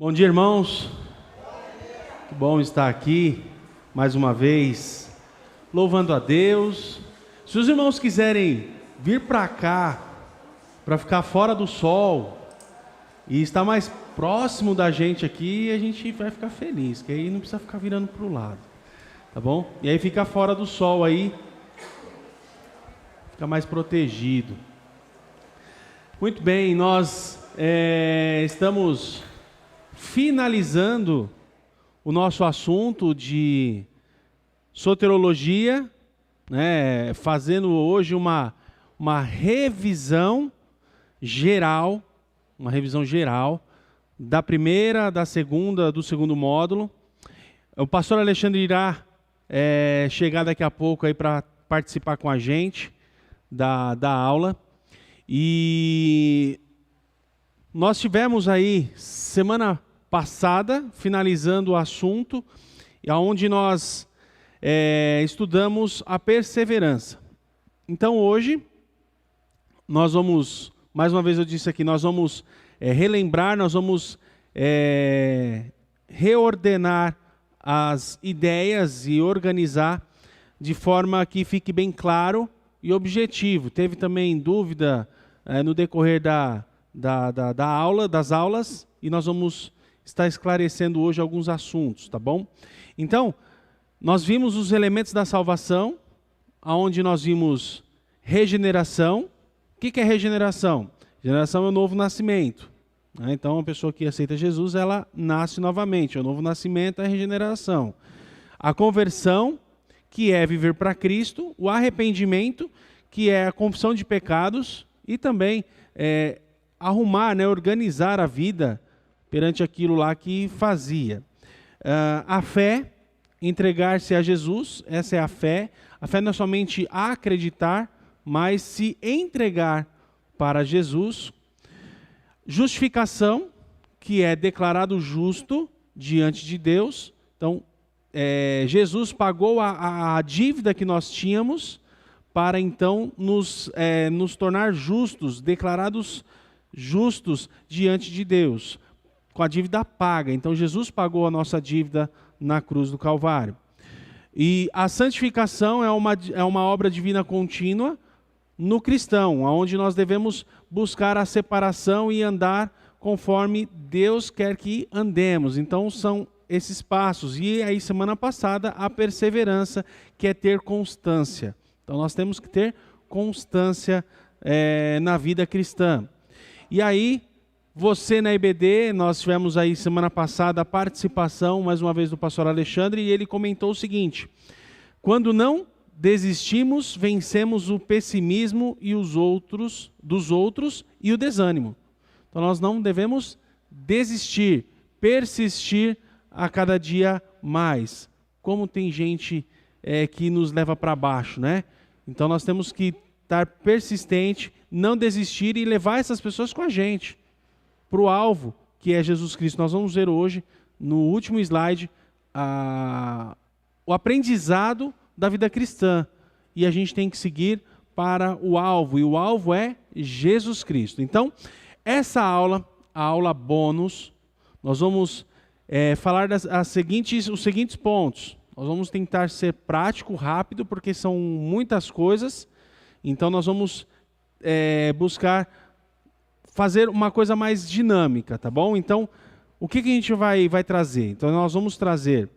Bom dia, irmãos. Que bom estar aqui mais uma vez, louvando a Deus. Se os irmãos quiserem vir para cá, para ficar fora do sol e estar mais próximo da gente aqui, a gente vai ficar feliz, que aí não precisa ficar virando para o lado, tá bom? E aí fica fora do sol aí, fica mais protegido. Muito bem, nós estamos finalizando o nosso assunto de soteriologia, né, fazendo hoje uma revisão geral, da primeira, da segunda, do segundo módulo. O pastor Alexandre irá chegar daqui a pouco aí para participar com a gente da aula. E nós tivemos aí semana passada, finalizando o assunto, onde nós estudamos a perseverança. Então hoje, nós vamos, mais uma vez eu disse aqui, nós vamos relembrar, nós vamos reordenar as ideias e organizar de forma que fique bem claro e objetivo. Teve também dúvida no decorrer das aulas, e nós vamos estar esclarecendo hoje alguns assuntos, tá bom? Então, nós vimos os elementos da salvação, onde nós vimos regeneração. O que é regeneração? Regeneração é o novo nascimento, né? Então, a pessoa que aceita Jesus, ela nasce novamente. O novo nascimento é a regeneração. A conversão, que é viver para Cristo. O arrependimento, que é a confissão de pecados. E também arrumar, né, organizar a vida perante aquilo lá que fazia. A fé, entregar-se a Jesus, essa é a fé. A fé não é somente acreditar, mas se entregar para Jesus. Justificação, que é declarado justo diante de Deus. Então, Jesus pagou a dívida que nós tínhamos para então nos tornar justos, declarados justos diante de Deus, com a dívida paga. Então Jesus pagou a nossa dívida na cruz do Calvário. E a santificação é uma obra divina contínua no cristão, onde nós devemos buscar a separação e andar conforme Deus quer que andemos. Então são esses passos. E aí semana passada a perseverança, que é ter constância. Então nós temos que ter constância na vida cristã. E aí, você na IBD, nós tivemos aí semana passada a participação, mais uma vez, do pastor Alexandre, e ele comentou o seguinte: quando não desistimos, vencemos o pessimismo e dos outros e o desânimo. Então nós não devemos desistir, persistir a cada dia mais. Como tem gente que nos leva para baixo, né? Então nós temos que estar persistente, não desistir e levar essas pessoas com a gente para o alvo, que é Jesus Cristo. Nós vamos ver hoje, no último slide, o aprendizado da vida cristã. E a gente tem que seguir para o alvo, e o alvo é Jesus Cristo. Então, essa aula, a aula bônus, nós vamos falar os seguintes pontos. Nós vamos tentar ser prático, rápido, porque são muitas coisas. Então nós vamos buscar fazer uma coisa mais dinâmica, tá bom? Então, o que a gente vai trazer? Então nós vamos trazer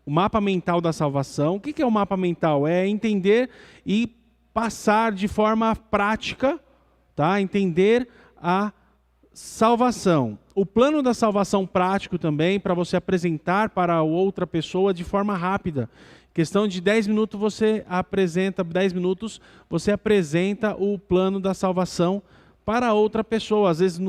o mapa mental da salvação. O que é o mapa mental? É entender e passar de forma prática, tá? Entender a salvação. O plano da salvação prático também, para você apresentar para outra pessoa de forma rápida. Questão de 10 minutos você apresenta o plano da salvação para outra pessoa. Às vezes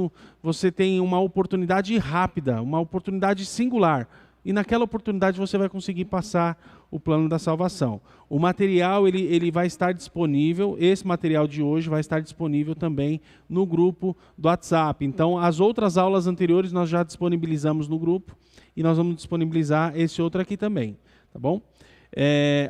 você tem uma oportunidade rápida, uma oportunidade singular. E naquela oportunidade você vai conseguir passar o plano da salvação. O material ele vai estar disponível, esse material de hoje vai estar disponível também no grupo do WhatsApp. Então, as outras aulas anteriores nós já disponibilizamos no grupo e nós vamos disponibilizar esse outro aqui também, tá bom?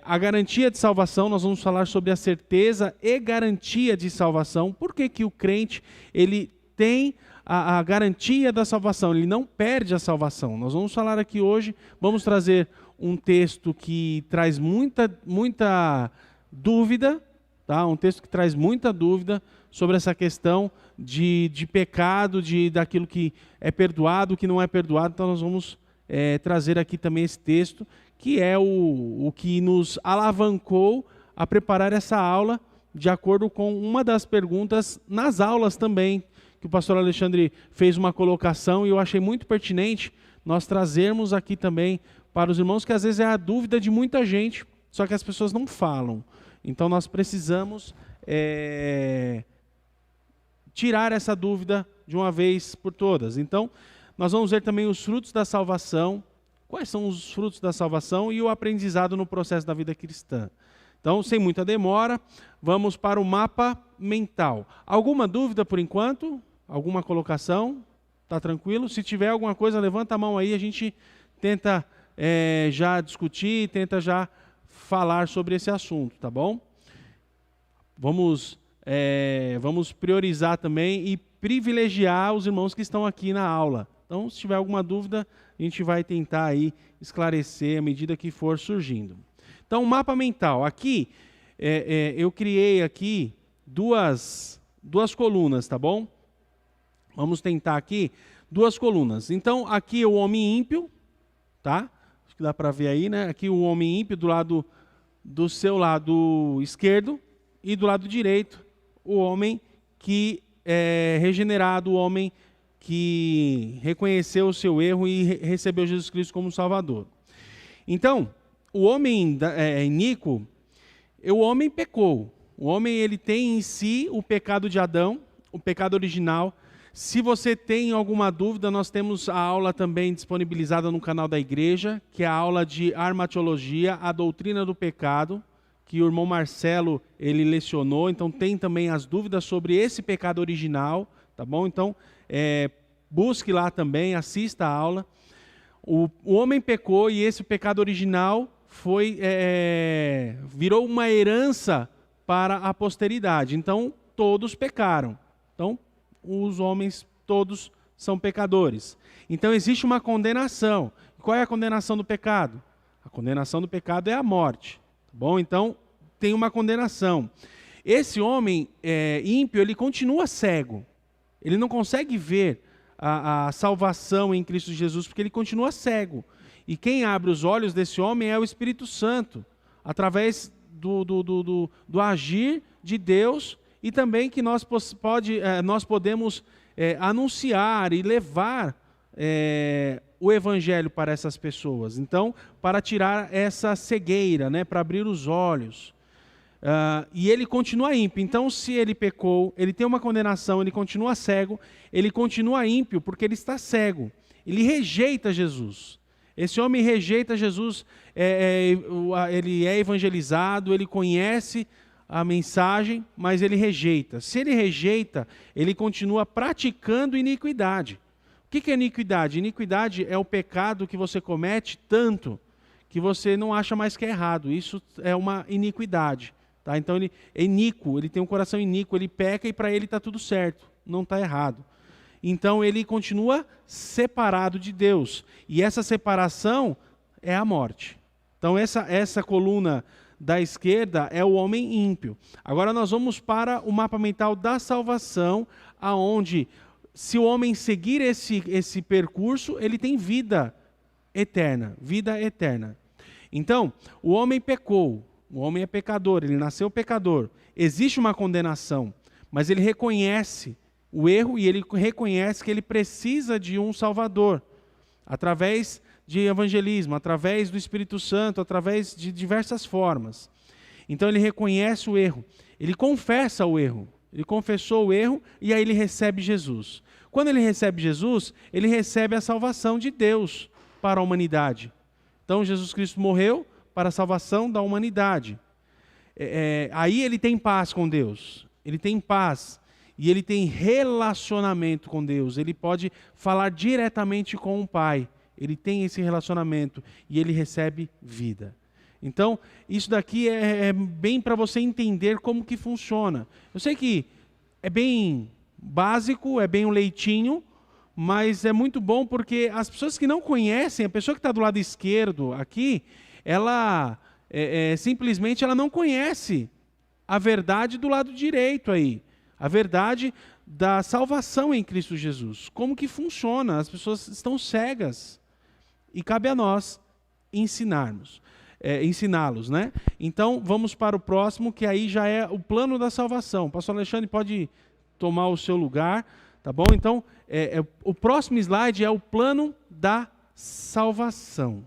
A garantia de salvação, nós vamos falar sobre a certeza e garantia de salvação. Por que que o crente ele tem a garantia da salvação, ele não perde a salvação. Nós vamos falar aqui hoje, vamos trazer um texto que traz muita dúvida, tá? Um texto que traz muita dúvida sobre essa questão de pecado, daquilo que é perdoado, o que não é perdoado. Então nós vamos trazer aqui também esse texto, que é o que nos alavancou a preparar essa aula, de acordo com uma das perguntas nas aulas também, que o pastor Alexandre fez uma colocação e eu achei muito pertinente nós trazermos aqui também para os irmãos, que às vezes é a dúvida de muita gente, só que as pessoas não falam. Então nós precisamos tirar essa dúvida de uma vez por todas. Então nós vamos ver também os frutos da salvação, quais são os frutos da salvação e o aprendizado no processo da vida cristã. Então, sem muita demora, vamos para o mapa mental. Alguma dúvida por enquanto? Alguma colocação? Está tranquilo? Se tiver alguma coisa, levanta a mão aí, a gente tenta já discutir, tenta já falar sobre esse assunto, tá bom? Vamos priorizar também e privilegiar os irmãos que estão aqui na aula. Então, se tiver alguma dúvida, a gente vai tentar aí esclarecer à medida que for surgindo. Então, mapa mental. Aqui, eu criei aqui duas colunas, tá bom? Vamos tentar aqui 2 colunas. Então, aqui o homem ímpio, tá? Acho que dá para ver aí, né? Aqui o homem ímpio do seu lado esquerdo e do lado direito o homem que é regenerado, o homem que reconheceu o seu erro e recebeu Jesus Cristo como Salvador. Então, o homem iníquo, o homem pecou. O homem ele tem em si o pecado de Adão, o pecado original. Se você tem alguma dúvida, nós temos a aula também disponibilizada no canal da igreja, que é a aula de armatiologia, a doutrina do pecado, que o irmão Marcelo ele lecionou. Então tem também as dúvidas sobre esse pecado original, tá bom? Então busque lá também, assista a aula. O homem pecou e esse pecado original virou uma herança para a posteridade. Então, todos pecaram. Então, os homens todos são pecadores. Então, existe uma condenação. Qual é a condenação do pecado? A condenação do pecado é a morte. Tá bom? Então, tem uma condenação. Esse homem ímpio, ele continua cego. Ele não consegue ver a salvação em Cristo Jesus, porque ele continua cego. E quem abre os olhos desse homem é o Espírito Santo, através do agir de Deus, e também que nós podemos anunciar e levar o Evangelho para essas pessoas. Então, para tirar essa cegueira, né, para abrir os olhos. E ele continua ímpio. Então, se ele pecou, ele tem uma condenação, ele continua cego, ele continua ímpio porque ele está cego. Ele rejeita Jesus. Esse homem rejeita Jesus, ele é evangelizado, ele conhece a mensagem, mas ele rejeita. Se ele rejeita, ele continua praticando iniquidade. O que é iniquidade? Iniquidade é o pecado que você comete tanto que você não acha mais que é errado. Isso é uma iniquidade. Tá? Então ele é iníquo, ele tem um coração iníquo, ele peca e para ele está tudo certo, não está errado. Então ele continua separado de Deus. E essa separação é a morte. Então essa coluna da esquerda é o homem ímpio. Agora nós vamos para o mapa mental da salvação, aonde se o homem seguir esse percurso, ele tem vida eterna. Vida eterna. Então, o homem pecou. O homem é pecador, ele nasceu pecador. Existe uma condenação, mas ele reconhece o erro e ele reconhece que ele precisa de um Salvador, através de evangelismo, através do Espírito Santo, através de diversas formas. Então ele reconhece o erro, ele confessa o erro, ele confessou o erro e aí ele recebe Jesus. Quando ele recebe Jesus, ele recebe a salvação de Deus para a humanidade. Então Jesus Cristo morreu para a salvação da humanidade. Aí ele tem paz com Deus, ele tem paz e ele tem relacionamento com Deus, ele pode falar diretamente com o Pai, ele tem esse relacionamento e ele recebe vida. Então, isso daqui é bem para você entender como que funciona. Eu sei que é bem básico, é bem um leitinho, mas é muito bom porque as pessoas que não conhecem, a pessoa que está do lado esquerdo aqui, ela simplesmente ela não conhece a verdade do lado direito aí. A verdade da salvação em Cristo Jesus. Como que funciona? As pessoas estão cegas. E cabe a nós ensiná-los, né? Então, vamos para o próximo, que aí já é o plano da salvação. O pastor Alexandre pode tomar o seu lugar, tá bom? Então, o próximo slide é o plano da salvação.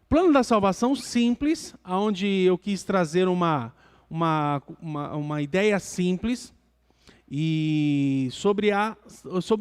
O plano da salvação simples, onde eu quis trazer uma ideia simples e sobre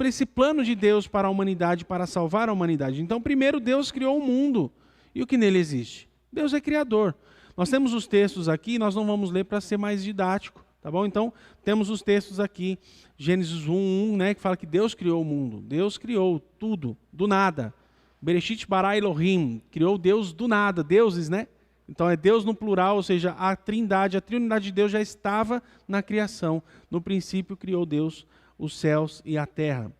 esse plano de Deus para a humanidade, para salvar a humanidade. Então, primeiro, Deus criou o mundo e o que nele existe. Deus é criador. Nós temos os textos aqui, nós não vamos ler para ser mais didático, tá bom? Então, temos os textos aqui, Gênesis 1:1, né, que fala que Deus criou o mundo. Deus criou tudo, do nada. Bereshit bara Elohim, criou Deus do nada, deuses, né? Então é Deus no plural, ou seja, a trindade, a triunidade de Deus já estava na criação. No princípio criou Deus os céus e a terra.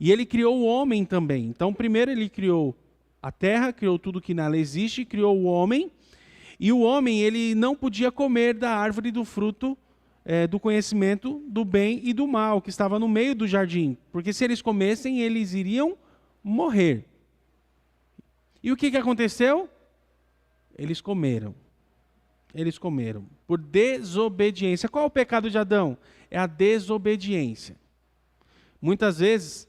E ele criou o homem também. Então primeiro ele criou a terra, criou tudo que nela existe, criou o homem. E o homem, ele não podia comer da árvore do fruto do conhecimento do bem e do mal, que estava no meio do jardim. Porque se eles comessem, eles iriam morrer. E o que aconteceu? Eles comeram. Eles comeram. Por desobediência. Qual é o pecado de Adão? É a desobediência. Muitas vezes,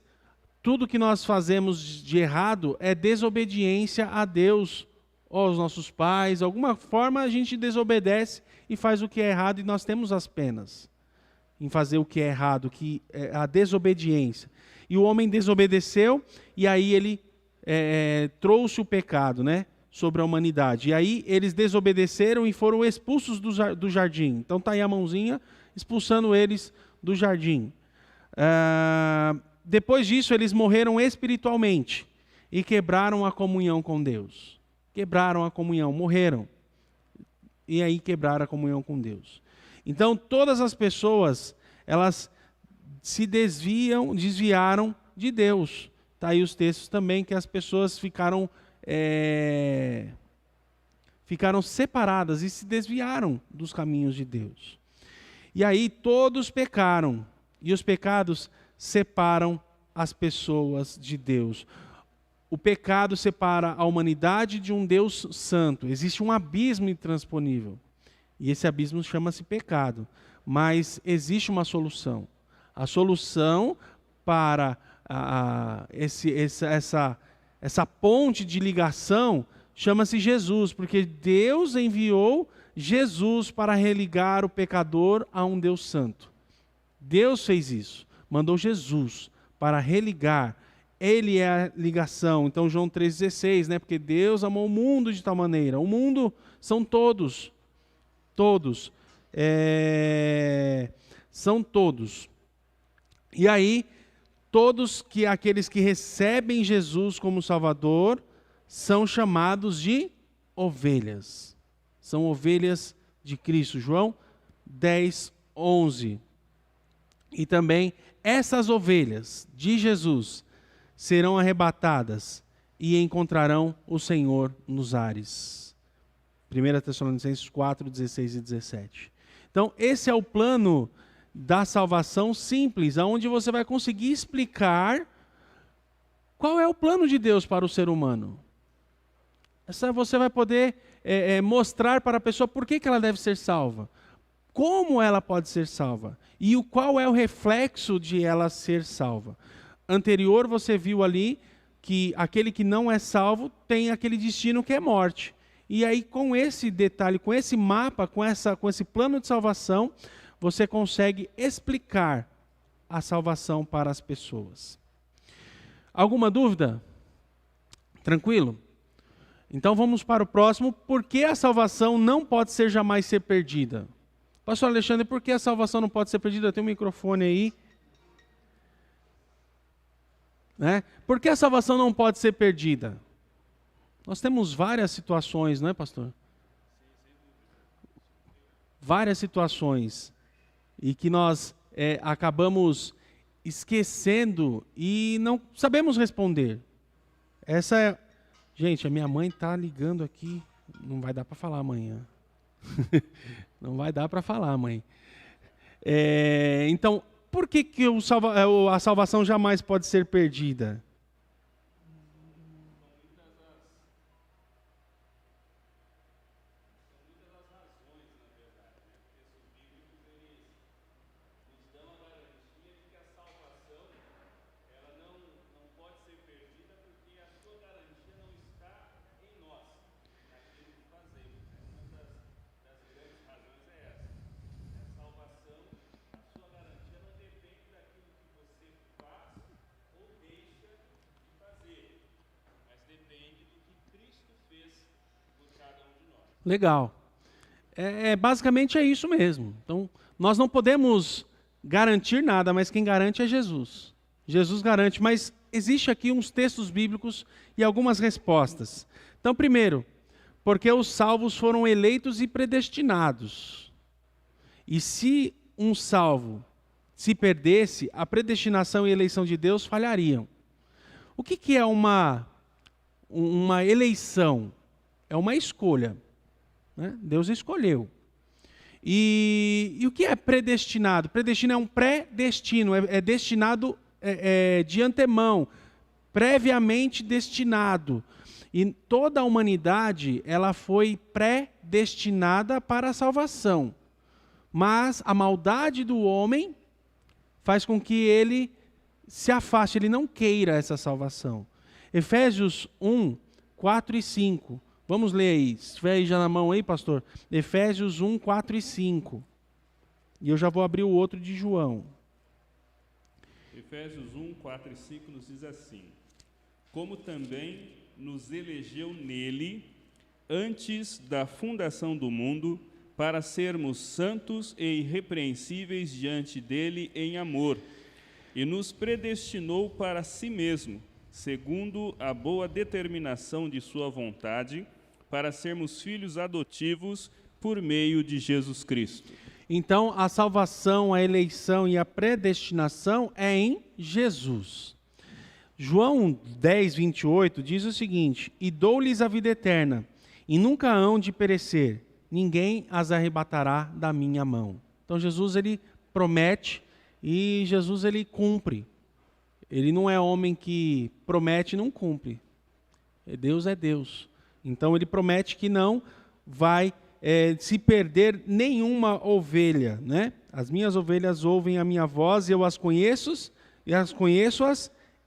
tudo que nós fazemos de errado é desobediência a Deus, ou aos nossos pais. De alguma forma a gente desobedece e faz o que é errado e nós temos as penas em fazer o que é errado, que é a desobediência. E o homem desobedeceu e aí ele trouxe o pecado, né, sobre a humanidade. E aí eles desobedeceram e foram expulsos do jardim. Então está aí a mãozinha expulsando eles do jardim. Depois disso eles morreram espiritualmente e quebraram a comunhão com Deus. Quebraram a comunhão, morreram. E aí quebraram a comunhão com Deus. Então todas as pessoas, elas se desviaram de Deus. Está aí os textos também que as pessoas ficaram separadas e se desviaram dos caminhos de Deus. E aí todos pecaram. E os pecados separam as pessoas de Deus. O pecado separa a humanidade de um Deus santo. Existe um abismo intransponível. E esse abismo chama-se pecado. Mas existe uma solução. A solução para essa ponte de ligação chama-se Jesus, porque Deus enviou Jesus para religar o pecador a um Deus santo. Deus fez isso, mandou Jesus para religar. Ele é a ligação. Então João 3,16, né? Porque Deus amou o mundo de tal maneira. O mundo são todos. São todos. E aí, aqueles que recebem Jesus como Salvador são chamados de ovelhas. São ovelhas de Cristo. João 10:11. E também essas ovelhas de Jesus serão arrebatadas e encontrarão o Senhor nos ares. 1 Tessalonicenses 4:16 e 17. Então, esse é o plano da salvação simples, onde você vai conseguir explicar qual é o plano de Deus para o ser humano. Você vai poder mostrar para a pessoa por que ela deve ser salva, como ela pode ser salva e qual é o reflexo de ela ser salva. Anterior você viu ali que aquele que não é salvo tem aquele destino que é morte. E aí com esse detalhe, com esse mapa, com esse plano de salvação, você consegue explicar a salvação para as pessoas. Alguma dúvida? Tranquilo? Então vamos para o próximo. Por que a salvação não pode jamais ser perdida? Pastor Alexandre, por que a salvação não pode ser perdida? Tem um microfone aí. Né? Por que a salvação não pode ser perdida? Nós temos várias situações, não é, pastor? Várias situações. E que nós acabamos esquecendo e não sabemos responder. Gente, a minha mãe está ligando aqui, não vai dar para falar amanhã. Não vai dar para falar, mãe. Então, por que a salvação jamais pode ser perdida? Legal. Basicamente é isso mesmo. Então, nós não podemos garantir nada, mas quem garante é Jesus. Jesus garante, mas existe aqui uns textos bíblicos e algumas respostas. Então, primeiro, porque os salvos foram eleitos e predestinados. E se um salvo se perdesse, a predestinação e a eleição de Deus falhariam. O que é uma eleição? É uma escolha. Né? Deus escolheu. E o que é predestinado? Predestino é um pré-destino, é destinado de antemão, previamente destinado. E toda a humanidade ela foi predestinada para a salvação. Mas a maldade do homem faz com que ele se afaste, ele não queira essa salvação. Efésios 1, 4 e 5. Vamos ler aí, se estiver aí já na mão aí, pastor. Efésios 1, 4 e 5. E eu já vou abrir o outro de João. Efésios 1, 4 e 5 nos diz assim: como também nos elegeu nele, antes da fundação do mundo, para sermos santos e irrepreensíveis diante dele em amor, e nos predestinou para si mesmo, segundo a boa determinação de sua vontade, para sermos filhos adotivos por meio de Jesus Cristo. Então, a salvação, a eleição e a predestinação é em Jesus. João 10, 28 diz o seguinte: e dou-lhes a vida eterna, e nunca hão de perecer, ninguém as arrebatará da minha mão. Então, Jesus, ele promete e Jesus, ele cumpre. Ele não é homem que promete e não cumpre. Deus é Deus. Então, ele promete que não vai se perder nenhuma ovelha. Né? As minhas ovelhas ouvem a minha voz, e eu as conheço,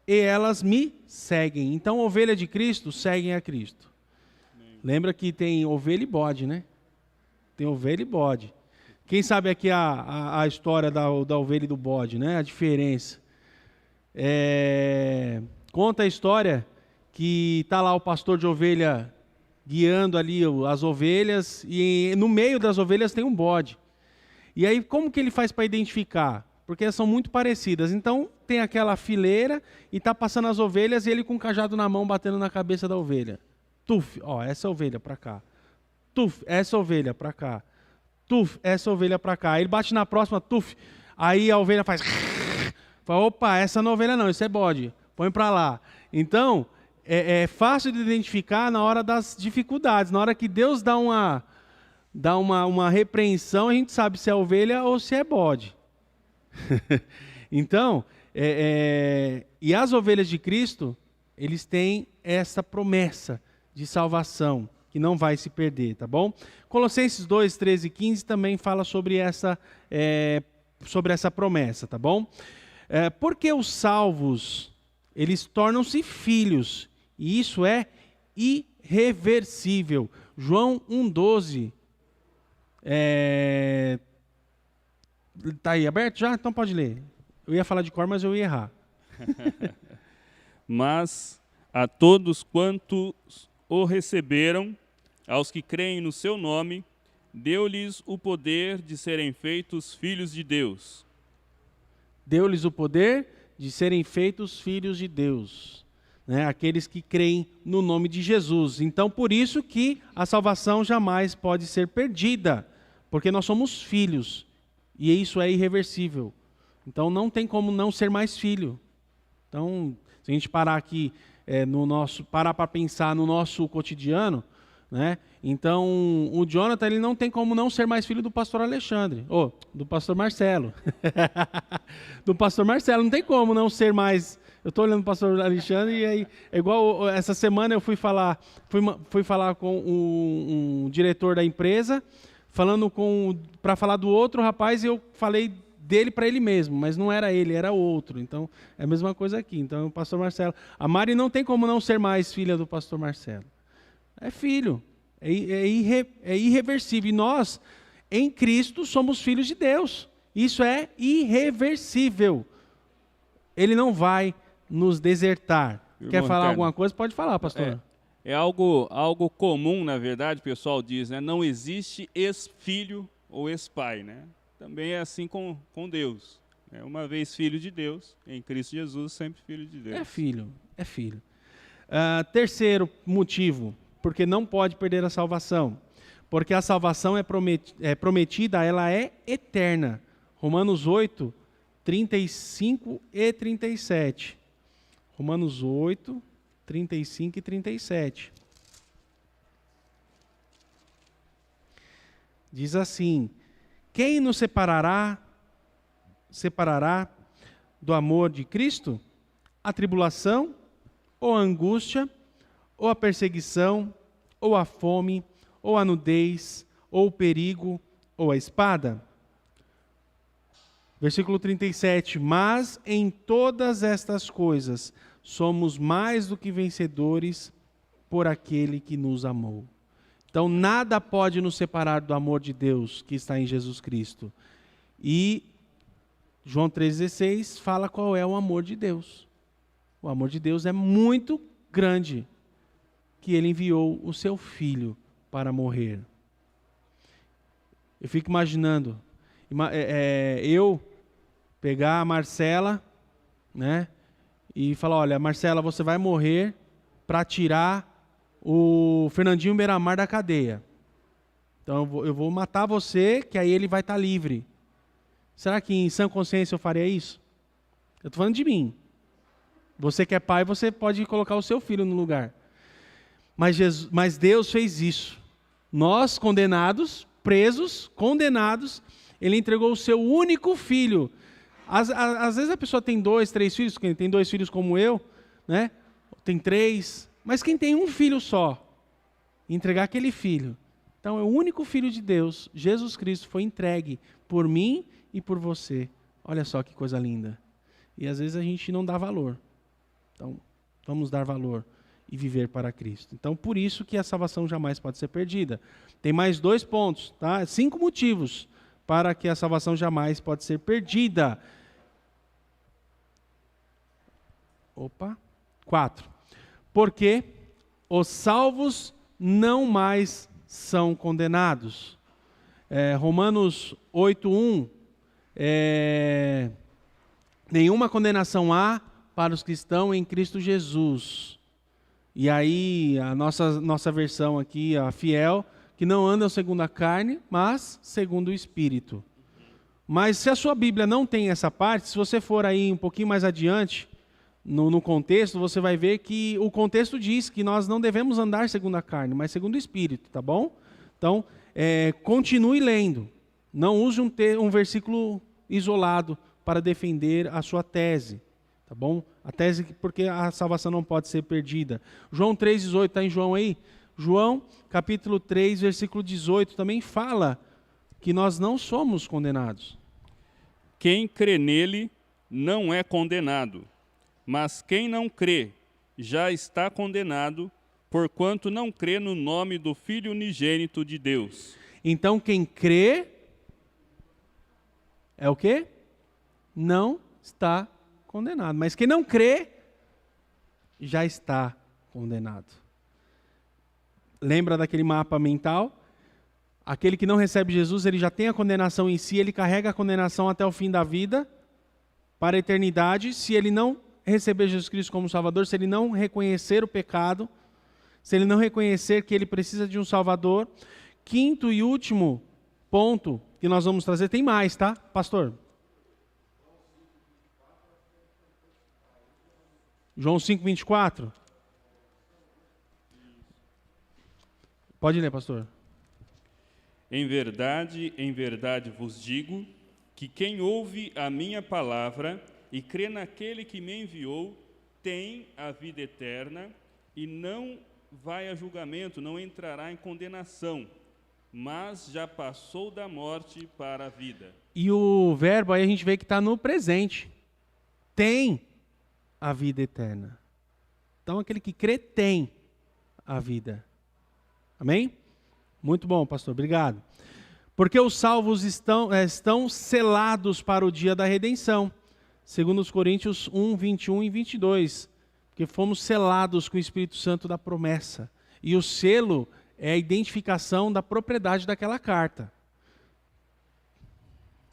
e elas me seguem. Então, ovelha de Cristo, seguem a Cristo. Amém. Lembra que tem ovelha e bode, né? Tem ovelha e bode. Quem sabe aqui a história da ovelha e do bode, né? A diferença. Conta a história que está lá o pastor de ovelha guiando ali as ovelhas, e no meio das ovelhas tem um bode. E aí, como que ele faz para identificar? Porque são muito parecidas. Então, tem aquela fileira e está passando as ovelhas, e ele com o cajado na mão, batendo na cabeça da ovelha. Tuf, essa ovelha para cá. Tuf, essa ovelha para cá. Tuf, essa ovelha para cá. Ele bate na próxima, tuf. Aí a ovelha faz... Fala, opa, essa não é ovelha não, isso é bode. Põe para lá. Então, é fácil de identificar na hora das dificuldades. Na hora que Deus dá uma repreensão, a gente sabe se é ovelha ou se é bode. Então, e as ovelhas de Cristo, eles têm essa promessa de salvação, que não vai se perder, tá bom? Colossenses 2, 13 e 15 também fala sobre essa promessa, tá bom? Porque os salvos, eles tornam-se filhos, e isso é irreversível. João 1,12. Está aí aberto já? Então pode ler. Eu ia falar de cor, mas eu ia errar. Mas a todos quantos o receberam, aos que creem no seu nome, deu-lhes o poder de serem feitos filhos de Deus. Deu-lhes o poder de serem feitos filhos de Deus. Né? Aqueles que creem no nome de Jesus. Então, por isso que a salvação jamais pode ser perdida. Porque nós somos filhos. E isso é irreversível. Então não tem como não ser mais filho. Então, se a gente parar aqui, parar para pensar no nosso cotidiano, né? Então o Jonathan ele não tem como não ser mais filho do pastor Alexandre, ou do pastor Marcelo. Do pastor Marcelo, não tem como não ser mais. Eu estou olhando o pastor Alexandre e aí, é igual essa semana eu fui falar com um diretor da empresa, para falar do outro rapaz, e eu falei dele para ele mesmo, mas não era ele, era outro. Então, é a mesma coisa aqui. Então, o pastor Marcelo. A Mari não tem como não ser mais filha do pastor Marcelo. É filho. É irreversível. E nós, em Cristo, somos filhos de Deus. Isso é irreversível. Ele não vai nos desertar. Irmão, quer falar alguma coisa? Pode falar, pastor. É algo comum, na verdade, o pessoal diz, né? Não existe ex-filho ou ex-pai, né? Também é assim com Deus. Uma vez filho de Deus, em Cristo Jesus, sempre filho de Deus. É filho. Terceiro motivo, porque não pode perder a salvação. Porque a salvação é prometida, ela é eterna. Romanos 8, 35 e 37. Romanos 8, 35 e 37. Diz assim: quem nos separará do amor de Cristo? A tribulação, ou a angústia, ou a perseguição, ou a fome, ou a nudez, ou o perigo, ou a espada. Versículo 37, mas em todas estas coisas somos mais do que vencedores por aquele que nos amou. Então nada pode nos separar do amor de Deus que está em Jesus Cristo. E João 3,16 fala qual é o amor de Deus. O amor de Deus é muito grande, que ele enviou o seu filho para morrer. Eu fico imaginando, eu pegar a Marcela, né, e falar, olha, Marcela, você vai morrer para tirar o Fernandinho Beiramar da cadeia. Então eu vou matar você, que aí ele vai estar livre. Será que em sã consciência eu faria isso? Eu estou falando de mim. Você que é pai, você pode colocar o seu filho no lugar. Mas Deus fez isso. Nós, condenados, presos, condenados, ele entregou o seu único filho. Às vezes a pessoa tem 2, 3 filhos, quem tem 2 filhos como eu, né? Tem 3, mas quem tem um filho só, entregar aquele filho. Então é o único filho de Deus, Jesus Cristo, foi entregue por mim e por você. Olha só que coisa linda. E às vezes a gente não dá valor. Então, vamos dar valor e viver para Cristo. Então, por isso que a salvação jamais pode ser perdida. Tem mais 2 pontos, tá? 5 motivos para que a salvação jamais pode ser perdida. 4. Porque os salvos não mais são condenados. Romanos 8:1, nenhuma condenação há para os que estão em Cristo Jesus. E aí, a nossa versão aqui, a fiel, que não andam segundo a carne, mas segundo o Espírito. Mas se a sua Bíblia não tem essa parte, se você for aí um pouquinho mais adiante, no contexto, você vai ver que o contexto diz que nós não devemos andar segundo a carne, mas segundo o Espírito, tá bom? Então, continue lendo. Não use um versículo isolado para defender a sua tese. Tá bom? A tese porque a salvação não pode ser perdida. João 3,18, está em João aí? João, capítulo 3, versículo 18, também fala que nós não somos condenados. Quem crê nele não é condenado, mas quem não crê já está condenado, porquanto não crê no nome do Filho unigênito de Deus. Então quem crê é o quê? Não está condenado. Mas quem não crê, já está condenado. Lembra daquele mapa mental? Aquele que não recebe Jesus, ele já tem a condenação em si, ele carrega a condenação até o fim da vida, para a eternidade. Se ele não receber Jesus Cristo como Salvador, se ele não reconhecer o pecado, se ele não reconhecer que ele precisa de um Salvador. 5º e último ponto que nós vamos trazer, tem mais, tá, pastor? João 5:24. Pode ler, pastor. Em verdade vos digo, que quem ouve a minha palavra e crê naquele que me enviou, tem a vida eterna e não vai a julgamento, não entrará em condenação, mas já passou da morte para a vida. E o verbo aí a gente vê que está no presente. Tem a vida eterna. Então aquele que crê tem a vida. Amém? Muito bom, pastor, obrigado. Porque os salvos estão selados para o dia da redenção. Segundo os Coríntios 1, 21 e 22. Porque fomos selados com o Espírito Santo da promessa. E o selo é a identificação da propriedade daquela carta.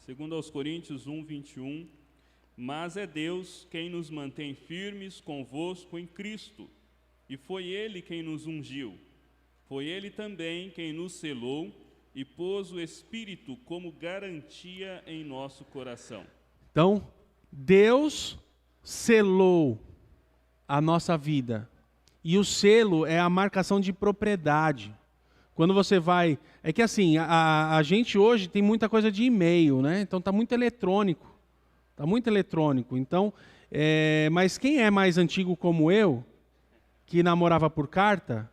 Segundo aos Coríntios 1, 21, mas é Deus quem nos mantém firmes convosco em Cristo, e foi Ele quem nos ungiu. Foi Ele também quem nos selou e pôs o Espírito como garantia em nosso coração. Então, Deus selou a nossa vida. E o selo é a marcação de propriedade. Quando você vai... É que assim, a gente hoje tem muita coisa de e-mail, né? Então está muito eletrônico. Está muito eletrônico. Então, mas quem é mais antigo como eu, que namorava por carta...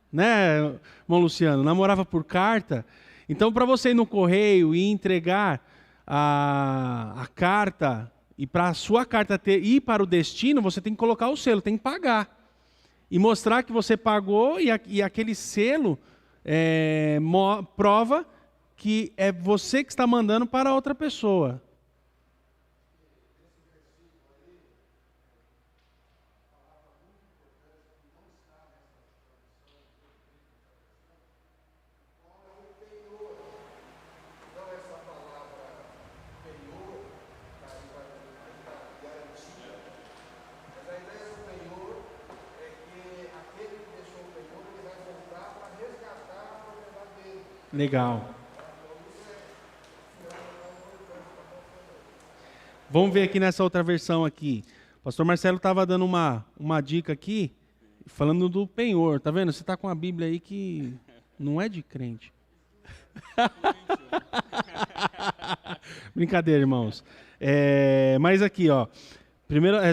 Né, irmão Luciano? Namorava por carta. Então, para você ir no correio e entregar a carta, e para a sua carta ir para o destino, você tem que colocar o selo, tem que pagar. E mostrar que você pagou, e aquele selo prova que é você que está mandando para outra pessoa. Legal. Vamos ver aqui nessa outra versão aqui. O pastor Marcelo estava dando uma dica aqui, falando do penhor. Tá vendo? Você está com a Bíblia aí que não é de crente. Brincadeira, irmãos. Mas aqui, ó.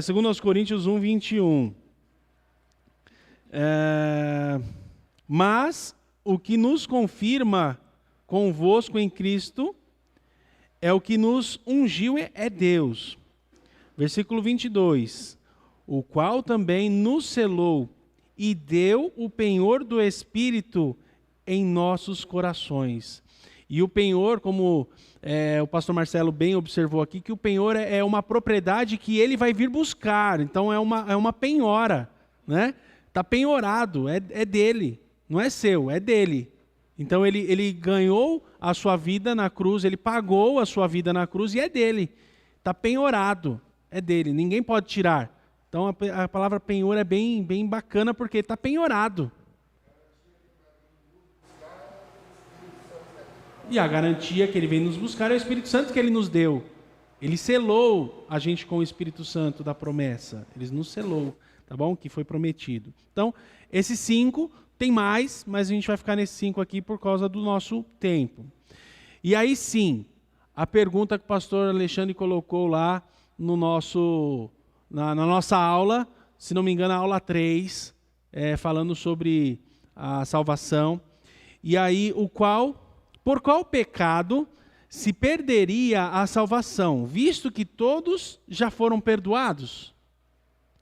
Segundo aos Coríntios 1, 21. Mas o que nos confirma convosco em Cristo é o que nos ungiu é Deus. Versículo 22. O qual também nos selou e deu o penhor do Espírito em nossos corações. E o penhor, como o pastor Marcelo bem observou aqui, que o penhor é uma propriedade que ele vai vir buscar. Então é uma penhora, né? Está penhorado, é dele. Não é seu, é dele. Então ele ganhou a sua vida na cruz, ele pagou a sua vida na cruz e é dele. Está penhorado, é dele, ninguém pode tirar. Então a palavra penhor é bem bacana porque está penhorado. E a garantia que ele vem nos buscar é o Espírito Santo que ele nos deu. Ele selou a gente com o Espírito Santo da promessa. Ele nos selou, tá bom? Que foi prometido. Então, esses 5... Tem mais, mas a gente vai ficar nesses 5 aqui por causa do nosso tempo. E aí sim, a pergunta que o pastor Alexandre colocou lá no na nossa aula, se não me engano, a aula 3, falando sobre a salvação. E aí, por qual pecado se perderia a salvação, visto que todos já foram perdoados?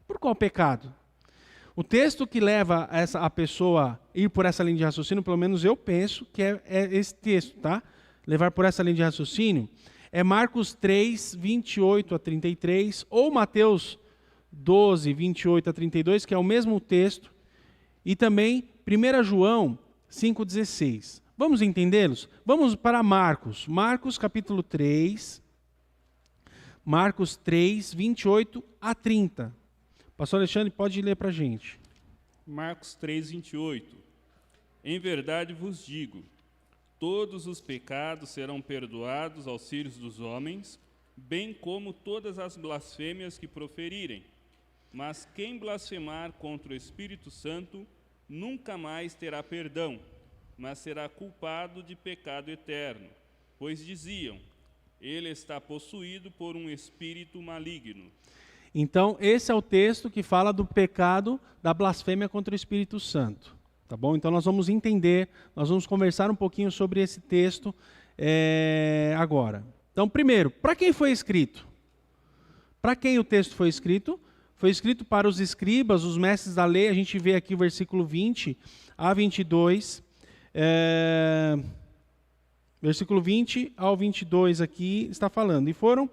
Por qual pecado? O texto que leva a pessoa a ir por essa linha de raciocínio, pelo menos eu penso que é esse texto, tá? Levar por essa linha de raciocínio, é Marcos 3, 28 a 33, ou Mateus 12, 28 a 32, que é o mesmo texto, e também 1 João 5, 16. Vamos entendê-los? Vamos para Marcos. Marcos capítulo 3, Marcos 3, 28 a 30. Pastor Alexandre, pode ler para a gente. Marcos 3, 28. Em verdade vos digo, todos os pecados serão perdoados aos filhos dos homens, bem como todas as blasfêmias que proferirem. Mas quem blasfemar contra o Espírito Santo nunca mais terá perdão, mas será culpado de pecado eterno. Pois diziam, ele está possuído por um espírito maligno. Então, esse é o texto que fala do pecado da blasfêmia contra o Espírito Santo. Tá bom? Então, nós vamos entender, nós vamos conversar um pouquinho sobre esse texto agora. Então, primeiro, para quem foi escrito? Para quem o texto foi escrito? Foi escrito para os escribas, os mestres da lei. A gente vê aqui o versículo 20 a 22. Versículo 20 ao 22 aqui está falando. E foram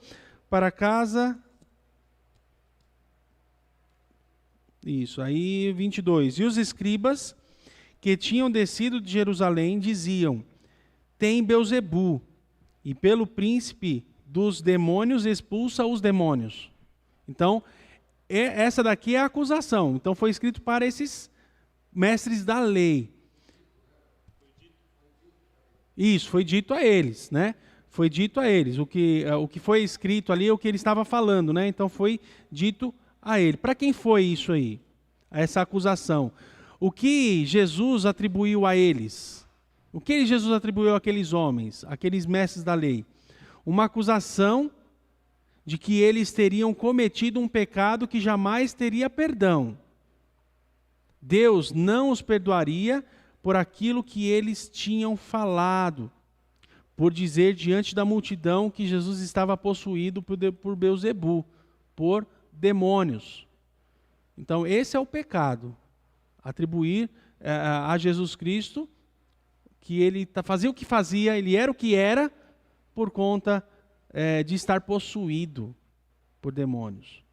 para casa... Isso, aí 22. E os escribas que tinham descido de Jerusalém diziam, tem Belzebu, e pelo príncipe dos demônios expulsa os demônios. Então, essa daqui é a acusação. Então, foi escrito para esses mestres da lei. Isso, foi dito a eles, né? Foi dito a eles. O que foi escrito ali é o que ele estava falando, né? Então, foi dito a ele. Para quem foi isso aí? Essa acusação. O que Jesus atribuiu a eles? O que Jesus atribuiu àqueles homens, aqueles mestres da lei? Uma acusação de que eles teriam cometido um pecado que jamais teria perdão. Deus não os perdoaria por aquilo que eles tinham falado, por dizer diante da multidão que Jesus estava possuído por Belzebu, por demônios. Então, esse é o pecado. Atribuir a Jesus Cristo que ele fazia o que fazia, ele era o que era, por conta de estar possuído por demônios.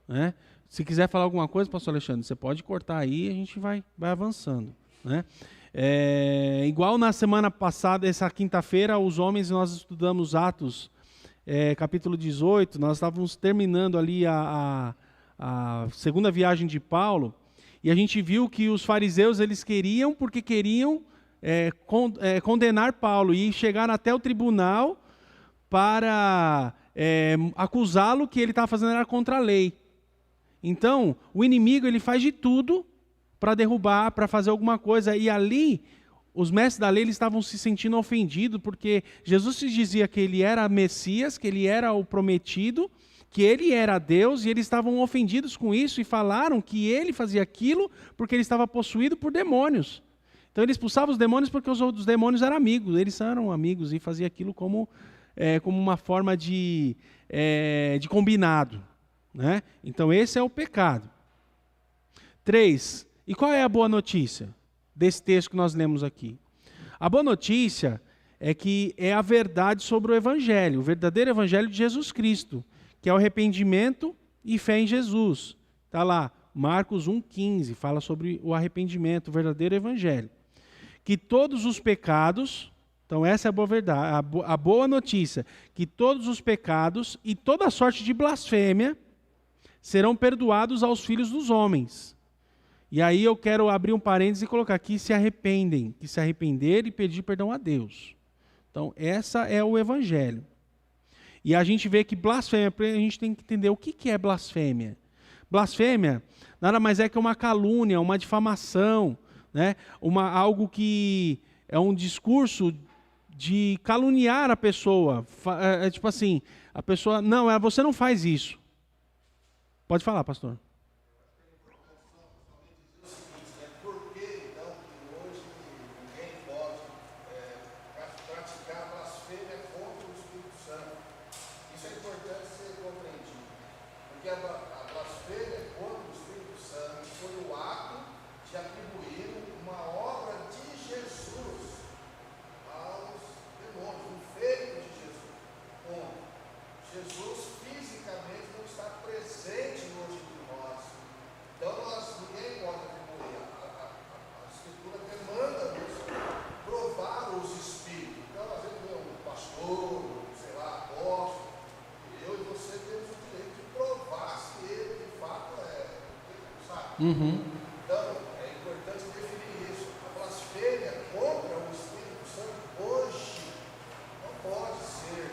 Né? Se quiser falar alguma coisa, pastor Alexandre, você pode cortar aí e a gente vai avançando. Né? Igual na semana passada, essa quinta-feira, os homens, nós estudamos Atos, capítulo 18, nós estávamos terminando ali a segunda viagem de Paulo, e a gente viu que os fariseus, eles queriam condenar Paulo, e chegaram até o tribunal para acusá-lo que ele estava fazendo era contra a lei. Então, o inimigo, ele faz de tudo para derrubar, para fazer alguma coisa, e ali, os mestres da lei, eles estavam se sentindo ofendidos, porque Jesus se dizia que ele era Messias, que ele era o prometido, que ele era Deus, e eles estavam ofendidos com isso, e falaram que ele fazia aquilo porque ele estava possuído por demônios. Então ele expulsava os demônios porque os outros demônios eram amigos, eles eram amigos, e fazia aquilo como uma forma de combinado. Né? Então esse é o pecado. 3. E qual é a boa notícia desse texto que nós lemos aqui? A boa notícia é que é a verdade sobre o Evangelho, o verdadeiro Evangelho de Jesus Cristo, que é o arrependimento e fé em Jesus. Está lá, Marcos 1,15, fala sobre o arrependimento, o verdadeiro Evangelho. Que todos os pecados, então essa é a boa verdade, a boa notícia, que todos os pecados e toda sorte de blasfêmia serão perdoados aos filhos dos homens. E aí eu quero abrir um parênteses e colocar aqui, se arrepender e pedir perdão a Deus. Então essa é o Evangelho. E a gente vê que blasfêmia, a gente tem que entender o que é blasfêmia. Blasfêmia nada mais é que uma calúnia, uma difamação, né? Algo que é um discurso de caluniar a pessoa. Tipo assim, a pessoa, não, você não faz isso. Pode falar, pastor. Uhum. Então, é importante definir isso. A blasfêmia contra o Espírito Santo hoje não pode ser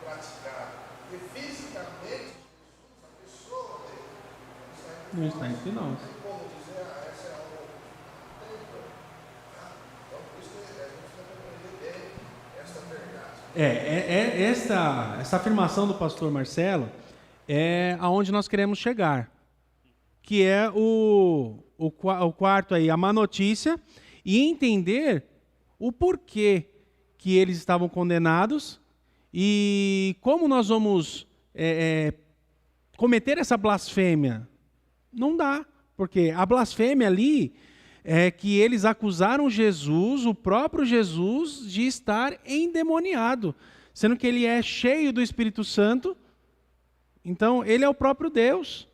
praticada. Porque fisicamente, Jesus, a pessoa dele, não está entre nós. Como dizer, essa é algo temporário. Então, por isso que a gente tem que compreender bem esta verdade. Essa afirmação do pastor Marcelo é aonde nós queremos chegar, que é o quarto aí, a má notícia, e entender o porquê que eles estavam condenados e como nós vamos cometer essa blasfêmia. Não dá, porque a blasfêmia ali é que eles acusaram Jesus, o próprio Jesus, de estar endemoniado, sendo que ele é cheio do Espírito Santo, então ele é o próprio Deus.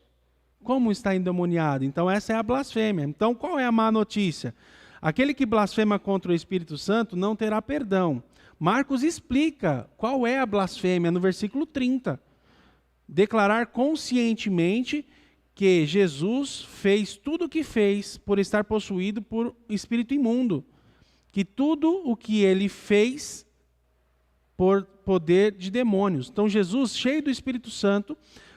Como está endemoniado? Então essa é a blasfêmia. Então qual é a má notícia? Aquele que blasfema contra o Espírito Santo não terá perdão. Marcos explica qual é a blasfêmia no versículo 30. Declarar conscientemente que Jesus fez tudo o que fez por estar possuído por espírito imundo. Que tudo o que ele fez por poder de demônios. Então Jesus, cheio do Espírito Santo,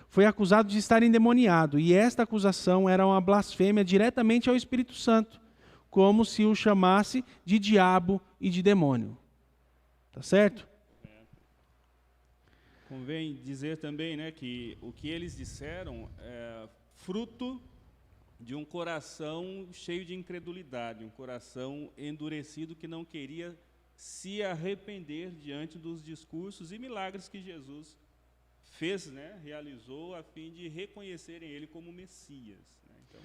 foi acusado de estar endemoniado. E esta acusação era uma blasfêmia diretamente ao Espírito Santo, como se o chamasse de diabo e de demônio. Tá certo? Convém dizer também, né, que o que eles disseram é fruto de um coração cheio de incredulidade, um coração endurecido que não queria se arrepender diante dos discursos e milagres que Jesus fez, né, realizou a fim de reconhecerem ele como Messias. Né? Então,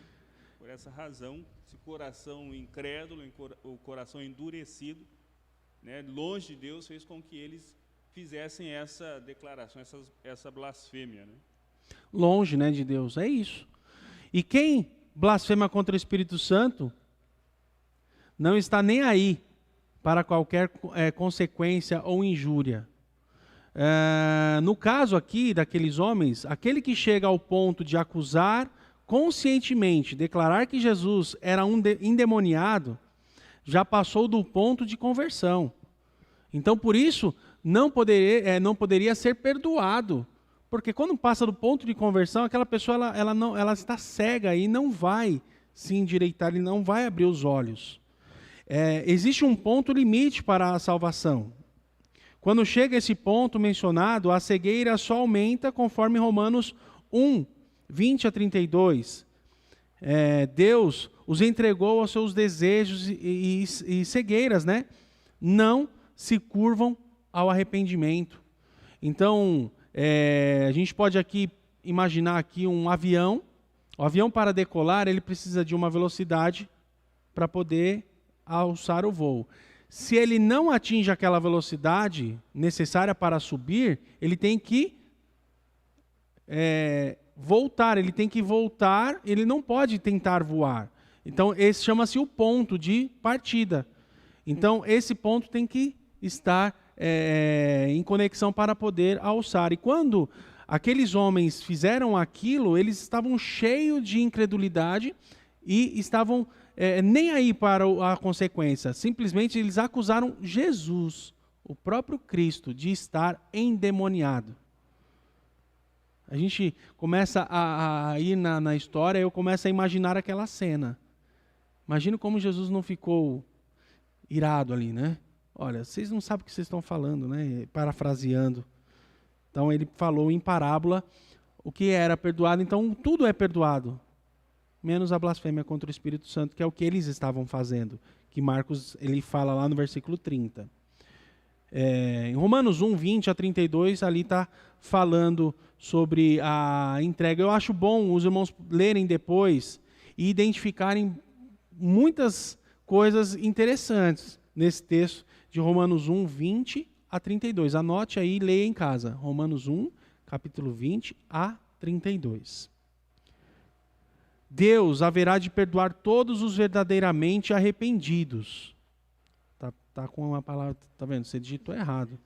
por essa razão, esse coração incrédulo, o coração endurecido, né, longe de Deus, fez com que eles fizessem essa declaração, essa blasfêmia. Né? Longe, né, de Deus, é isso. E quem blasfema contra o Espírito Santo não está nem aí para qualquer consequência ou injúria. No caso aqui daqueles homens, aquele que chega ao ponto de acusar conscientemente, declarar que Jesus era um endemoniado, já passou do ponto de conversão. Então, por isso, não poderia ser perdoado. Porque quando passa do ponto de conversão, aquela pessoa ela está cega e não vai se endireitar, ele não vai abrir os olhos. Existe um ponto limite para a salvação. Quando chega esse ponto mencionado, a cegueira só aumenta conforme Romanos 1, 20 a 32. Deus os entregou aos seus desejos e cegueiras, né? Não se curvam ao arrependimento. Então, a gente pode aqui imaginar aqui um avião. O avião, para decolar, ele precisa de uma velocidade para poder alçar o voo. Se ele não atinge aquela velocidade necessária para subir, ele tem que voltar, ele não pode tentar voar. Então, esse chama-se o ponto de partida. Então, esse ponto tem que estar em conexão para poder alçar. E quando aqueles homens fizeram aquilo, eles estavam cheios de incredulidade e estavam nem aí para a consequência. Simplesmente eles acusaram Jesus, o próprio Cristo, de estar endemoniado. A gente começa a ir na história, eu começo a imaginar aquela cena. Imagina como Jesus não ficou irado ali, né? Olha, vocês não sabem o que vocês estão falando, né? Parafraseando. Então ele falou em parábola o que era perdoado, então tudo é perdoado, menos a blasfêmia contra o Espírito Santo, que é o que eles estavam fazendo, que Marcos ele fala lá no versículo 30. Em Romanos 1, 20 a 32, ali está falando sobre a entrega. Eu acho bom os irmãos lerem depois e identificarem muitas coisas interessantes nesse texto de Romanos 1, 20 a 32. Anote aí e leia em casa. Romanos 1, capítulo 20 a 32. Deus haverá de perdoar todos os verdadeiramente arrependidos. Tá com uma palavra, tá vendo? Você digitou errado.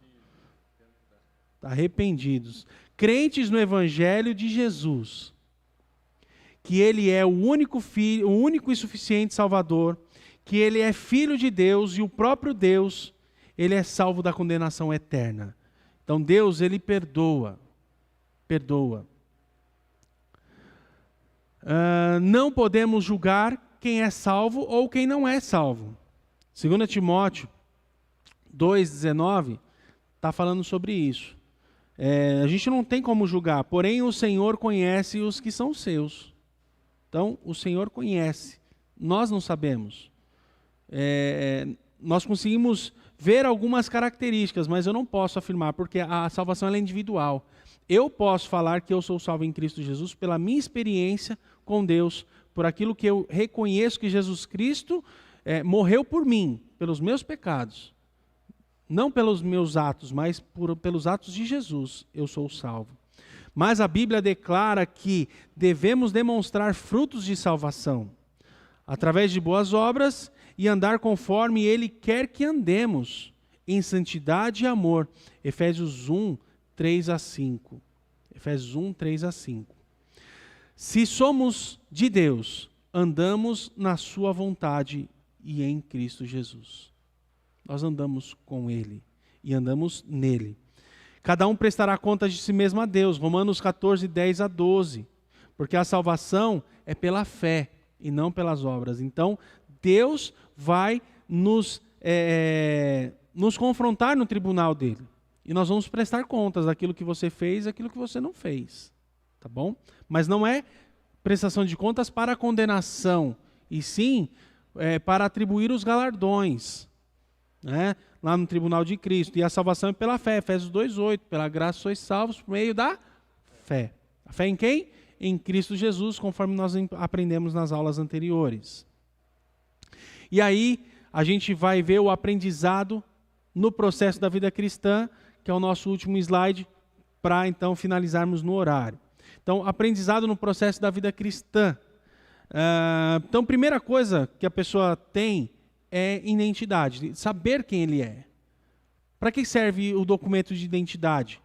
Arrependidos. Crentes no Evangelho de Jesus. Que Ele é o único Filho, o único e suficiente Salvador. Que Ele é Filho de Deus e o próprio Deus, Ele é salvo da condenação eterna. Então Deus, Ele perdoa. Perdoa. Não podemos julgar quem é salvo ou quem não é salvo. 2 Timóteo 2,19 está falando sobre isso. A gente não tem como julgar, porém o Senhor conhece os que são seus. Então, o Senhor conhece. Nós não sabemos. Nós conseguimos ver algumas características, mas eu não posso afirmar, porque a salvação ela é individual. Eu posso falar que eu sou salvo em Cristo Jesus pela minha experiência com Deus, por aquilo que eu reconheço que Jesus Cristo morreu por mim, pelos meus pecados. Não pelos meus atos, mas pelos atos de Jesus eu sou salvo. Mas a Bíblia declara que devemos demonstrar frutos de salvação, através de boas obras e andar conforme Ele quer que andemos, em santidade e amor. Efésios 1, 3-5. Efésios 1, 3-5. Se somos de Deus, andamos na sua vontade e em Cristo Jesus. Nós andamos com Ele e andamos nele. Cada um prestará contas de si mesmo a Deus. Romanos 14, 10-12. Porque a salvação é pela fé e não pelas obras. Então, Deus vai nos confrontar no tribunal dele. E nós vamos prestar contas daquilo que você fez e daquilo que você não fez. Tá bom? Mas não é prestação de contas para condenação, e sim para atribuir os galardões, né? Lá no tribunal de Cristo. E a salvação é pela fé, Efésios 2,8. Pela graça sois salvos por meio da fé. A fé em quem? Em Cristo Jesus, conforme nós aprendemos nas aulas anteriores. E aí, a gente vai ver o aprendizado no processo da vida cristã, que é o nosso último slide, para então finalizarmos no horário. Então, aprendizado no processo da vida cristã. Então, primeira coisa que a pessoa tem é identidade, saber quem ele é. Para que serve o documento de identidade?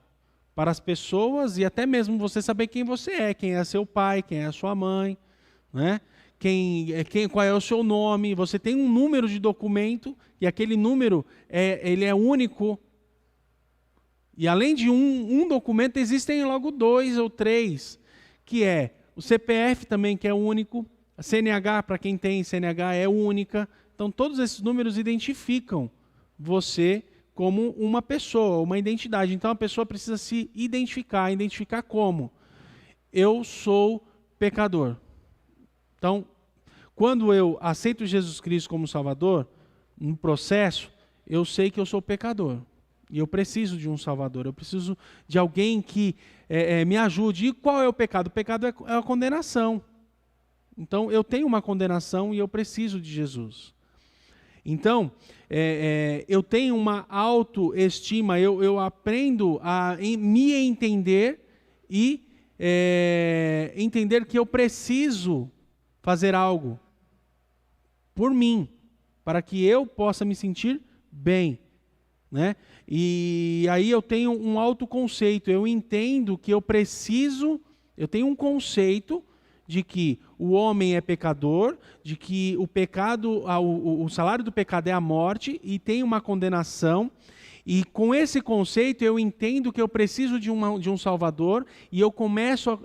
Para as pessoas e até mesmo você saber quem você é, quem é seu pai, quem é a sua mãe, né? Qual é o seu nome. Você tem um número de documento e aquele número ele é único. E além de um documento, existem logo 2 ou 3, que é o CPF também, que é único, a CNH, para quem tem CNH, é única. Então, todos esses números identificam você como uma pessoa, uma identidade. Então, a pessoa precisa se identificar. Identificar como? Eu sou pecador. Então, quando eu aceito Jesus Cristo como Salvador, no processo, eu sei que eu sou pecador. E eu preciso de um Salvador. Eu preciso de alguém que me ajude. E qual é o pecado? O pecado é a condenação. Então, eu tenho uma condenação e eu preciso de Jesus. Então, eu tenho uma autoestima, eu aprendo a me entender e entender que eu preciso fazer algo por mim, para que eu possa me sentir bem, né? E aí eu tenho um autoconceito, eu entendo que eu tenho um conceito de que o homem é pecador, de que o pecado, o salário do pecado é a morte e tem uma condenação. E com esse conceito eu entendo que eu preciso de um Salvador e eu começo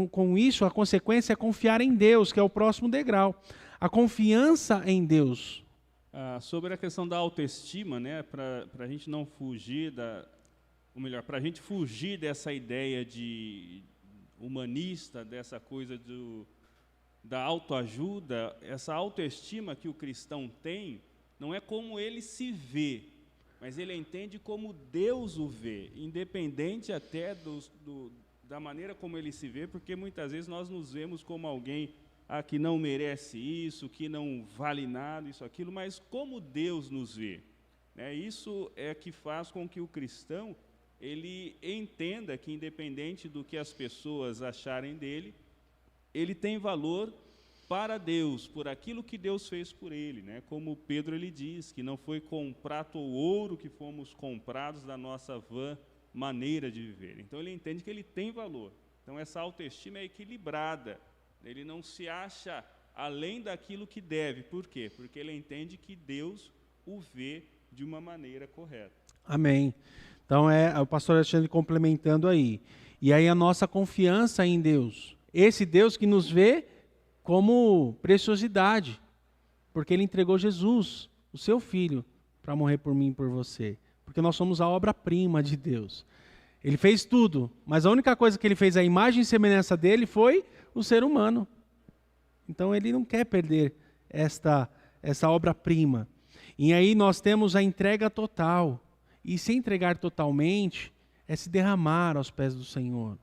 com isso, a consequência é confiar em Deus, que é o próximo degrau. A confiança em Deus. Sobre a questão da autoestima, né, para a gente não fugir para a gente fugir dessa ideia de humanista, dessa coisa da autoajuda, essa autoestima que o cristão tem, não é como ele se vê, mas ele entende como Deus o vê, independente até da maneira como ele se vê, porque muitas vezes nós nos vemos como alguém que não merece isso, que não vale nada, isso, aquilo, mas como Deus nos vê, né? Isso é que faz com que o cristão ele entenda que, independente do que as pessoas acharem dele, ele tem valor para Deus, por aquilo que Deus fez por ele, né? Como Pedro ele diz, que não foi com prata ou ouro que fomos comprados da nossa vã maneira de viver. Então ele entende que ele tem valor. Então essa autoestima é equilibrada. Ele não se acha além daquilo que deve. Por quê? Porque ele entende que Deus o vê de uma maneira correta. Amém. Então o pastor Alexandre complementando aí. E aí a nossa confiança em Deus. esse Deus que nos vê como preciosidade, porque Ele entregou Jesus, o seu Filho, para morrer por mim e por você, porque nós somos a obra-prima de Deus. Ele fez tudo, mas a única coisa que Ele fez, a imagem e semelhança dele, foi o ser humano. Então Ele não quer perder essa obra-prima. E aí nós temos a entrega total. E se entregar totalmente é se derramar aos pés do Senhor.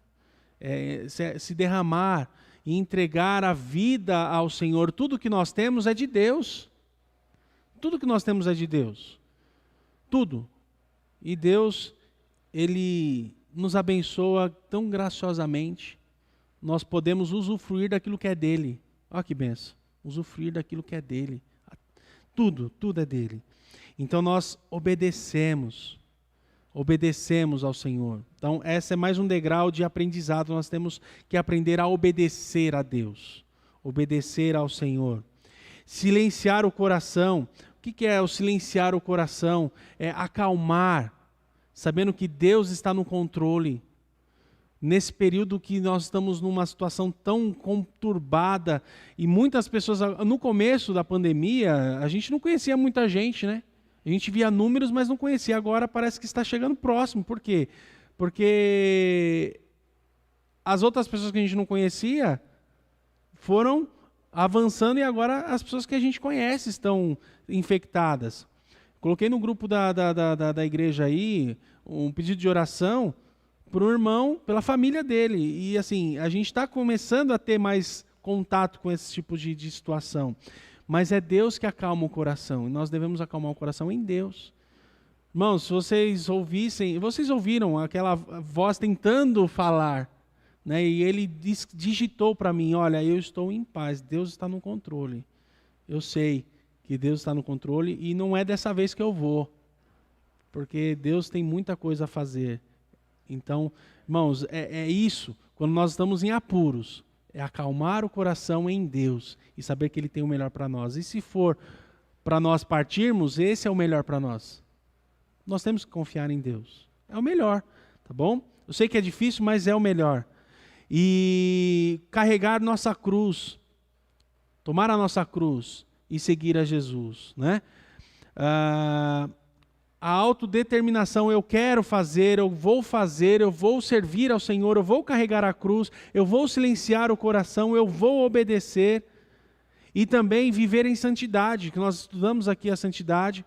É se derramar e entregar a vida ao Senhor. Tudo que nós temos é de Deus. Tudo que nós temos é de Deus. Tudo. E Deus, Ele nos abençoa tão graciosamente. Nós podemos usufruir daquilo que é dele. Olha que benção. Usufruir daquilo que é dele. Tudo é dele. Então nós obedecemos ao Senhor. Então esse é mais um degrau de aprendizado. Nós temos que aprender a obedecer a Deus. Obedecer ao Senhor. Silenciar o coração. O que é o silenciar o coração? É acalmar, sabendo que Deus está no controle. Nesse período que nós estamos numa situação tão conturbada, e muitas pessoas, no começo da pandemia, a gente não conhecia muita gente, né? A gente via números, mas não conhecia. Agora parece que está chegando próximo. Por quê? Porque as outras pessoas que a gente não conhecia foram avançando e agora as pessoas que a gente conhece estão infectadas. Coloquei no grupo da igreja aí um pedido de oração para um irmão, pela família dele. E assim, a gente está começando a ter mais contato com esse tipo de situação. Mas é Deus que acalma o coração. E nós devemos acalmar o coração em Deus. Irmãos, se vocês ouvissem... Vocês ouviram aquela voz tentando falar, né? E ele digitou para mim, olha, eu estou em paz, Deus está no controle. Eu sei que Deus está no controle e não é dessa vez que eu vou. Porque Deus tem muita coisa a fazer. Então, irmãos, é isso. Quando nós estamos em apuros, é acalmar o coração em Deus e saber que Ele tem o melhor para nós. E se for para nós partirmos, esse é o melhor para nós. Nós temos que confiar em Deus. É o melhor, tá bom? Eu sei que é difícil, mas é o melhor. E carregar nossa cruz, tomar a nossa cruz e seguir a Jesus, né? A autodeterminação, eu quero fazer, eu vou servir ao Senhor, eu vou carregar a cruz, eu vou silenciar o coração, eu vou obedecer. E também viver em santidade, que nós estudamos aqui a santidade,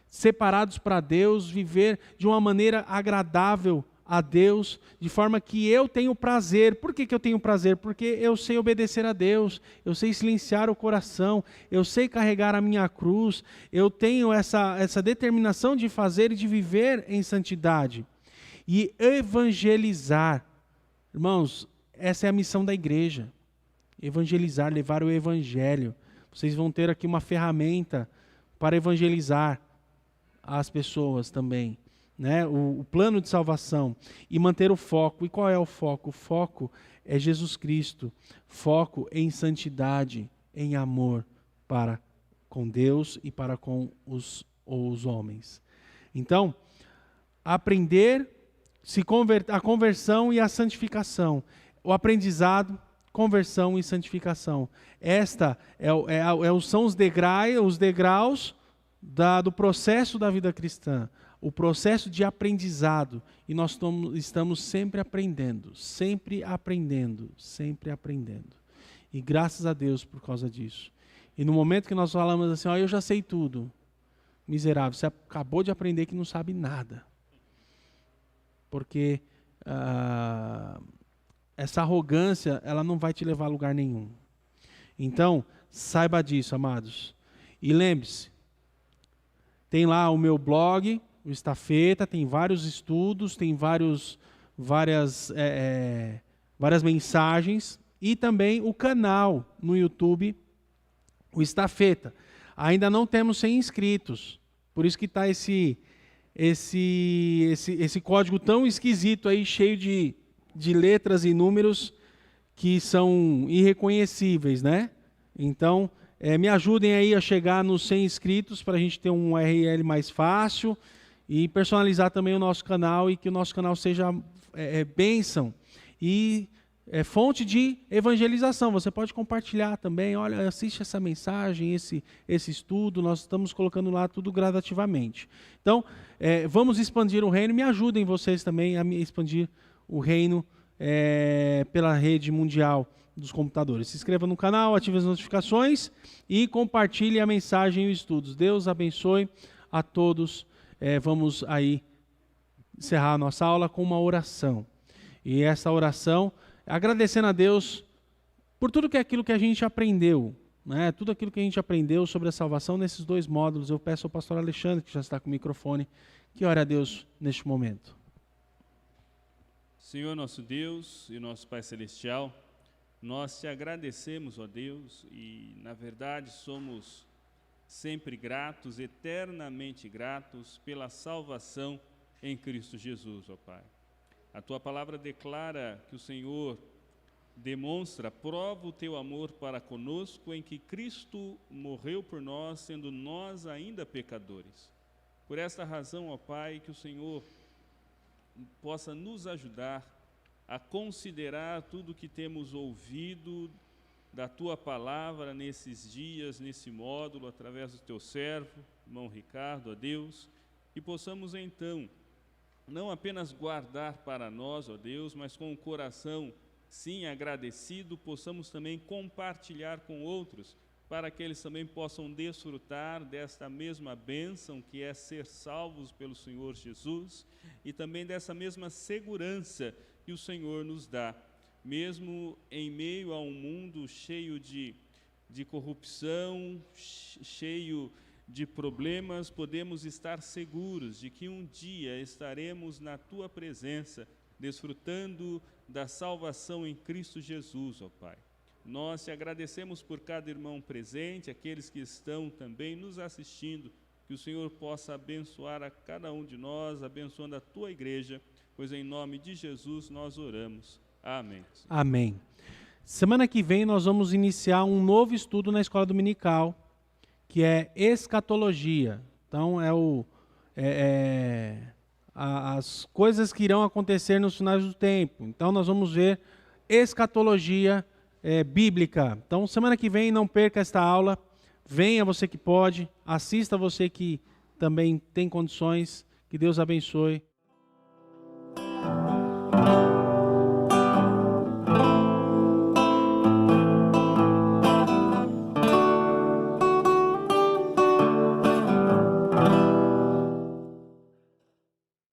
separados para Deus, viver de uma maneira agradável a Deus, de forma que eu tenho prazer. Por que eu tenho prazer? Porque eu sei obedecer a Deus, eu sei silenciar o coração, eu sei carregar a minha cruz, eu tenho essa determinação de fazer e de viver em santidade. E evangelizar. Irmãos, essa é a missão da igreja. Evangelizar, levar o evangelho. Vocês vão ter aqui uma ferramenta para evangelizar as pessoas também. Né, o plano de salvação e manter o foco. E qual é o foco? O foco é Jesus Cristo. Foco em santidade, em amor para com Deus e para com os homens. Então, aprender a conversão e a santificação. O aprendizado, conversão e santificação. Esta são os degraus do processo da vida cristã. O processo de aprendizado, e nós estamos sempre aprendendo, sempre aprendendo, sempre aprendendo. E graças a Deus por causa disso. E no momento que nós falamos assim, eu já sei tudo, miserável, você acabou de aprender que não sabe nada. Porque essa arrogância, ela não vai te levar a lugar nenhum. Então, saiba disso, amados. E lembre-se, tem lá o meu blog, o Estafeta, tem vários estudos, tem várias mensagens, e também o canal no YouTube, o Estafeta. Ainda não temos 100 inscritos, por isso que está esse código tão esquisito aí, cheio de letras e números que são irreconhecíveis, né? Então, me ajudem aí a chegar nos 100 inscritos para a gente ter um URL mais fácil. E personalizar também o nosso canal e que o nosso canal seja bênção. E fonte de evangelização. Você pode compartilhar também, olha, assiste essa mensagem, esse estudo, nós estamos colocando lá tudo gradativamente. Então, vamos expandir o reino, me ajudem vocês também a expandir o reino pela rede mundial dos computadores. Se inscreva no canal, ative as notificações e compartilhe a mensagem e os estudos. Deus abençoe a todos. Vamos aí encerrar a nossa aula com uma oração. E essa oração, agradecendo a Deus por tudo aquilo que a gente aprendeu, né? Tudo aquilo que a gente aprendeu sobre a salvação nesses 2 módulos. Eu peço ao pastor Alexandre, que já está com o microfone, que ore a Deus neste momento. Senhor nosso Deus e nosso Pai Celestial, nós te agradecemos, ó Deus, e na verdade somos sempre gratos, eternamente gratos pela salvação em Cristo Jesus, ó Pai. A tua palavra declara que o Senhor demonstra, prova o teu amor para conosco em que Cristo morreu por nós, sendo nós ainda pecadores. Por esta razão, ó Pai, que o Senhor possa nos ajudar a considerar tudo que temos ouvido da tua palavra nesses dias, nesse módulo, através do teu servo, irmão Ricardo, ó Deus, e possamos então não apenas guardar para nós, ó Deus, mas com o coração, sim, agradecido, possamos também compartilhar com outros, para que eles também possam desfrutar desta mesma bênção que é ser salvos pelo Senhor Jesus e também dessa mesma segurança que o Senhor nos dá, mesmo em meio a um mundo cheio de corrupção, cheio de problemas, podemos estar seguros de que um dia estaremos na Tua presença, desfrutando da salvação em Cristo Jesus, ó Pai. Nós te agradecemos por cada irmão presente, aqueles que estão também nos assistindo, que o Senhor possa abençoar a cada um de nós, abençoando a Tua igreja, pois em nome de Jesus nós oramos. Amém. Amém. Semana que vem nós vamos iniciar um novo estudo na escola dominical, que é escatologia. Então as coisas que irão acontecer nos finais do tempo. Então nós vamos ver escatologia bíblica. Então semana que vem não perca esta aula. Venha você que pode, assista você que também tem condições. Que Deus abençoe.